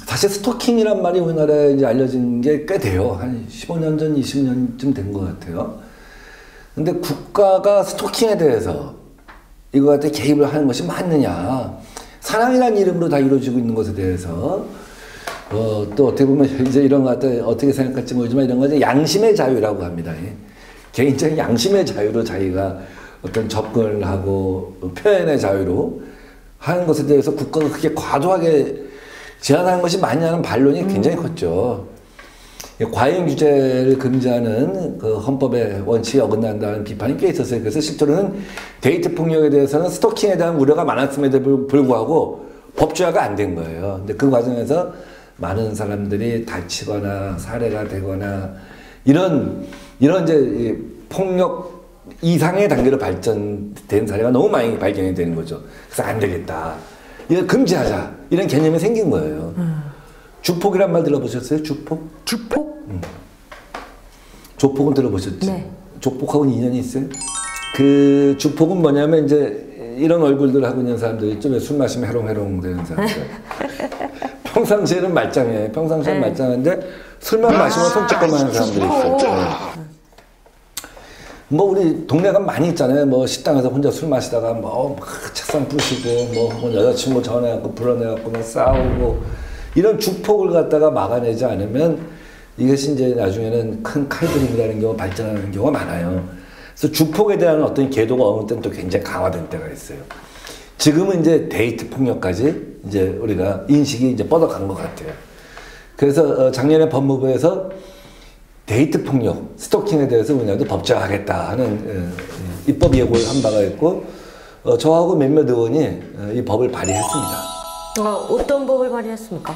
사실 스토킹이란 말이 우리나라에 이제 알려진 게 꽤 돼요. 한 15년 전, 20년쯤 된 것 같아요. 근데 국가가 스토킹에 대해서 이거 같은 개입을 하는 것이 맞느냐. 사랑이라는 이름으로 다 이루어지고 있는 것에 대해서 또 어떻게 보면 이제 이런 것 같아 어떻게 생각할지 모르지만 이런 것은 양심의 자유라고 합니다. 개인적인 양심의 자유로 자기가 어떤 접근을 하고 표현의 자유로 하는 것에 대해서 국가가 그렇게 과도하게 제한하는 것이 맞냐는 반론이 굉장히 컸죠. 과잉 규제를 금지하는 그 헌법의 원칙에 어긋난다는 비판이 꽤 있었어요. 그래서 실제로는 데이트 폭력에 대해서는 스토킹에 대한 우려가 많았음에도 불구하고 법제화가 안 된 거예요. 근데 그 과정에서 많은 사람들이 다치거나 살해가 되거나 이런 이제 폭력 이상의 단계로 발전된 사례가 너무 많이 발견이 되는 거죠. 그래서 안 되겠다. 이거 금지하자. 이런 개념이 생긴 거예요. 주폭이란 말 들어보셨어요? 주폭? 주폭? 조폭은 들어보셨지? 네. 조폭하고는 인연이 있어요? 그 주폭은 뭐냐면 이제 이런 얼굴들 하고 있는 사람들 있죠. 술 마시면 해롱해롱 되는 사람들. 평상시에는 말짱해. 평상시에는 네. 말짱한데 술만 마시면 손찌검 하는 사람들이 있어요. 뭐 우리 동네 가면 많이 있잖아요. 뭐 식당에서 혼자 술 마시다가 뭐 막 책상 부시고 뭐 여자친구 전화해갖고 불러내갖고 막 싸우고 이런 주폭을 갖다가 막아내지 않으면 이것이 이제 나중에는 큰 칼부림이라는 경우가 발전하는 경우가 많아요. 그래서 주폭에 대한 어떤 계도가 어느 때는 또 굉장히 강화된 때가 있어요. 지금은 이제 데이트 폭력까지 이제 우리가 인식이 이제 뻗어간 것 같아요. 그래서 작년에 법무부에서 데이트 폭력, 스토킹에 대해서 우리나라도 법제화하겠다 하는 입법 예고를 한 바가 있고 저하고 몇몇 의원이 이 법을 발의했습니다. 어떤 법을 발의했습니까?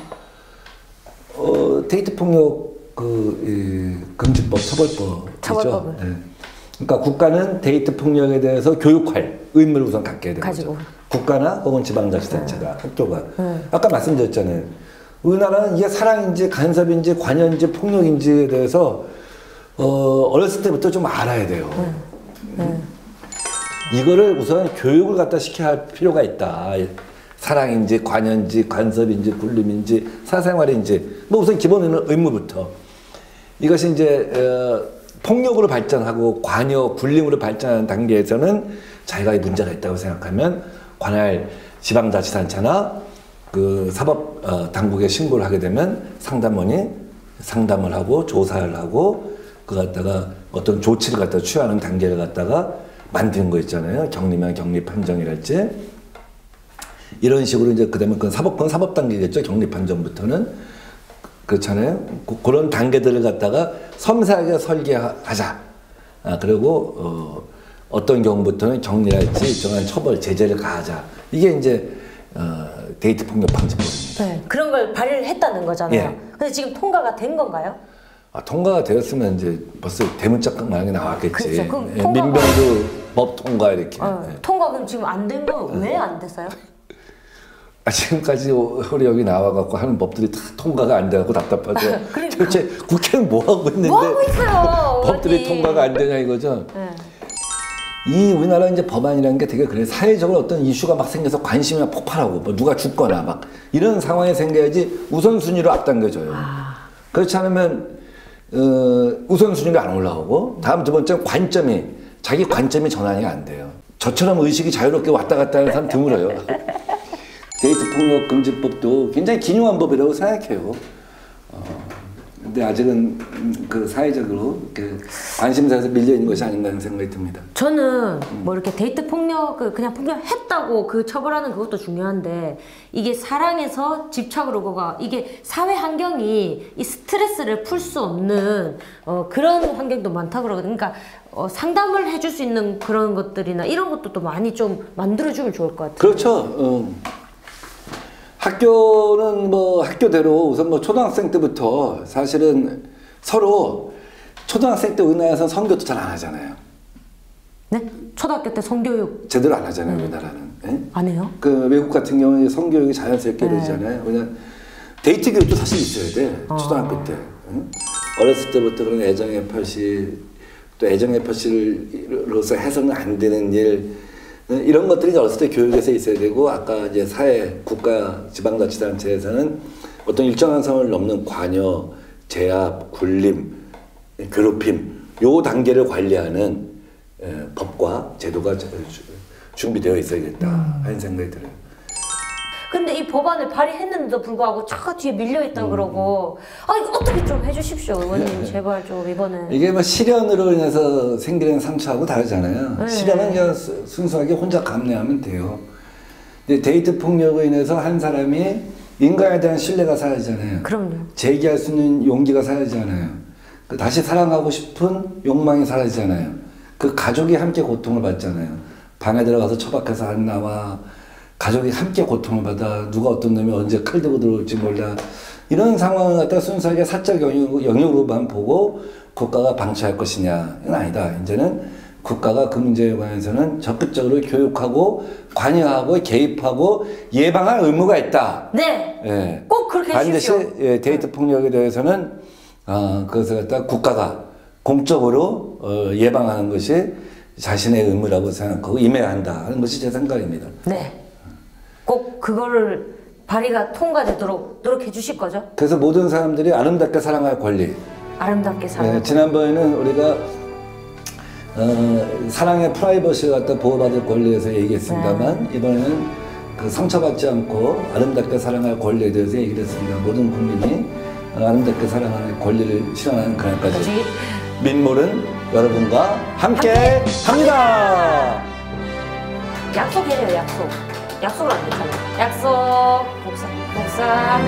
데이트 폭력 금지법, 처벌법이죠. 네. 그러니까 국가는 데이트 폭력에 대해서 교육할 의무를 우선 갖게 되는 거죠. 국가나 혹은 지방자치단체가 학교가 아까 말씀드렸잖아요. 우리나라는 이게 사랑인지 간섭인지 관여인지 폭력인지에 대해서 어렸을 때부터 좀 알아야 돼요. 이거를 우선 교육을 갖다 시켜야 할 필요가 있다. 사랑인지 관여인지 간섭인지 굴림인지 사생활인지 뭐 우선 기본 의무부터 이것이 이제 폭력으로 발전하고 관여 굴림으로 발전하는 단계에서는 자기가 문제가 있다고 생각하면 관할 지방자치단체나 그 사법 당국에 신고를 하게 되면 상담원이 상담을 하고 조사를 하고 그 갖다가 어떤 조치를 갖다 취하는 단계를 갖다가 만드는 거 있잖아요. 격리면 격리 판정이랄지 이런 식으로 이제 그다음에 그건 사법 단계겠죠. 격리 판정부터는 그렇잖아요. 그런 단계들을 갖다가 섬세하게 설계하자. 그리고 어떤 경우부터는 격리랄지 일정한 처벌 제재를 가하자. 이게 이제 데이트 폭력 방지법입니다. 네, 그런 걸 발의를 했다는 거잖아요. 예. 근데 지금 통과가 된 건가요? 통과가 되었으면 이제 벌써 대문짝만하게 나왔겠지. 그렇죠. 그럼 민병도 법 통과 이렇게. 통과 그럼 지금 안 된 건 왜 안 됐어요? 지금까지 우리 여기 나와갖고 하는 법들이 다 통과가 안 돼갖고 답답하죠. 그러니까. 도대체 국회는 뭐 하고 있는데 뭐 하고 있어요, 법들이 통과가 안 되냐 이거죠. 네. 이 우리나라 이제 법안이라는 게 되게 그래. 사회적으로 어떤 이슈가 막 생겨서 관심이 막 폭발하고 뭐 누가 죽거나 막 이런 상황이 생겨야지 우선순위로 앞당겨져요. 그렇지 않으면 우선순위가 안 올라오고 다음 두 번째 관점이 자기 관점이 전환이 안 돼요. 저처럼 의식이 자유롭게 왔다 갔다 하는 사람 드물어요. 데이트 폭력 금지법도 굉장히 기묘한 법이라고 생각해요. 근데 아직은 그 사회적으로 관심사에서 밀려 있는 것이 아닌가 하는 생각이 듭니다. 저는 뭐 이렇게 데이트 폭력을 그냥 폭력했다고 그 처벌하는 그것도 중요한데 이게 사랑에서 집착으로 뭐가 이게 사회 환경이 이 스트레스를 풀 수 없는 그런 환경도 많다 그러거든요. 그러니까 상담을 해줄 수 있는 그런 것들이나 이런 것도 또 많이 좀 만들어주면 좋을 것 같아요. 그렇죠. 학교는 뭐 학교대로 우선 뭐 초등학생 때부터 사실은 서로 초등학생 때 우리나라에서 성교도 잘 안 하잖아요. 네? 초등학교 때 성교육 제대로 안 하잖아요, 우리나라는. 예? 안 해요? 그 외국 같은 경우에 성교육이 자연스럽게 되잖아요. 그냥 데이트 교육도 사실 있어야 돼. 초등학교 때. 응? 어렸을 때부터 그런 애정의 표시, 또 애정의 표시로서 해서는 안 되는 일, 이런 것들이 어렸을 때 교육에서 있어야 되고 아까 이제 사회, 국가, 지방자치단체에서는 어떤 일정한 선을 넘는 관여, 제압, 굴림, 괴롭힘 요 단계를 관리하는 법과 제도가 준비되어 있어야겠다 하는 생각이 들어요. 근데 이 법안을 발의했는데도 불구하고 차가 뒤에 밀려있다 그러고 이거 어떻게 좀 해주십시오 의원님. 제발 좀 이번에. 이게 뭐 실연으로 인해서 생기는 상처하고 다르잖아요. 네. 실연은 그냥 순수하게 혼자 감내하면 돼요. 근데 데이트 폭력으로 인해서 한 사람이 인간에 대한 신뢰가 사라지잖아요. 그럼요. 재기할 수 있는 용기가 사라지잖아요. 그 다시 사랑하고 싶은 욕망이 사라지잖아요. 그 가족이 함께 고통을 받잖아요. 방에 들어가서 처박혀서 안 나와. 가족이 함께 고통을 받아. 누가 어떤 놈이 언제 칼 들고 들어올지 몰라. 이런 상황을 갖다 순수하게 사적 영역으로만 보고 국가가 방치할 것이냐. 이건 아니다. 이제는 국가가 그 문제에 관해서는 적극적으로 교육하고 관여하고 개입하고 예방할 의무가 있다. 네. 예. 꼭 그렇게 해주십시오. 반드시 데이트 폭력에 대해서는 그것을 갖다 국가가 공적으로 예방하는 것이 자신의 의무라고 생각하고 임해야 한다 하는 것이 제 생각입니다. 네. 꼭 그거를 발의가 통과되도록 노력해 주실 거죠? 그래서 모든 사람들이 아름답게 사랑할 권리. 아름답게 사랑할 지난번에는 우리가 사랑의 프라이버시를 갖다 보호받을 권리에서 얘기했습니다만 이번에는 그 상처받지 않고 아름답게 사랑할 권리에 대해서 얘기를 했습니다. 모든 국민이 아름답게 사랑하는 권리를 실현하는 그날까지 민몰은 여러분과 함께 합니다. 약속해요, 약속. 약속을 안 했잖아요. 약속. 복사.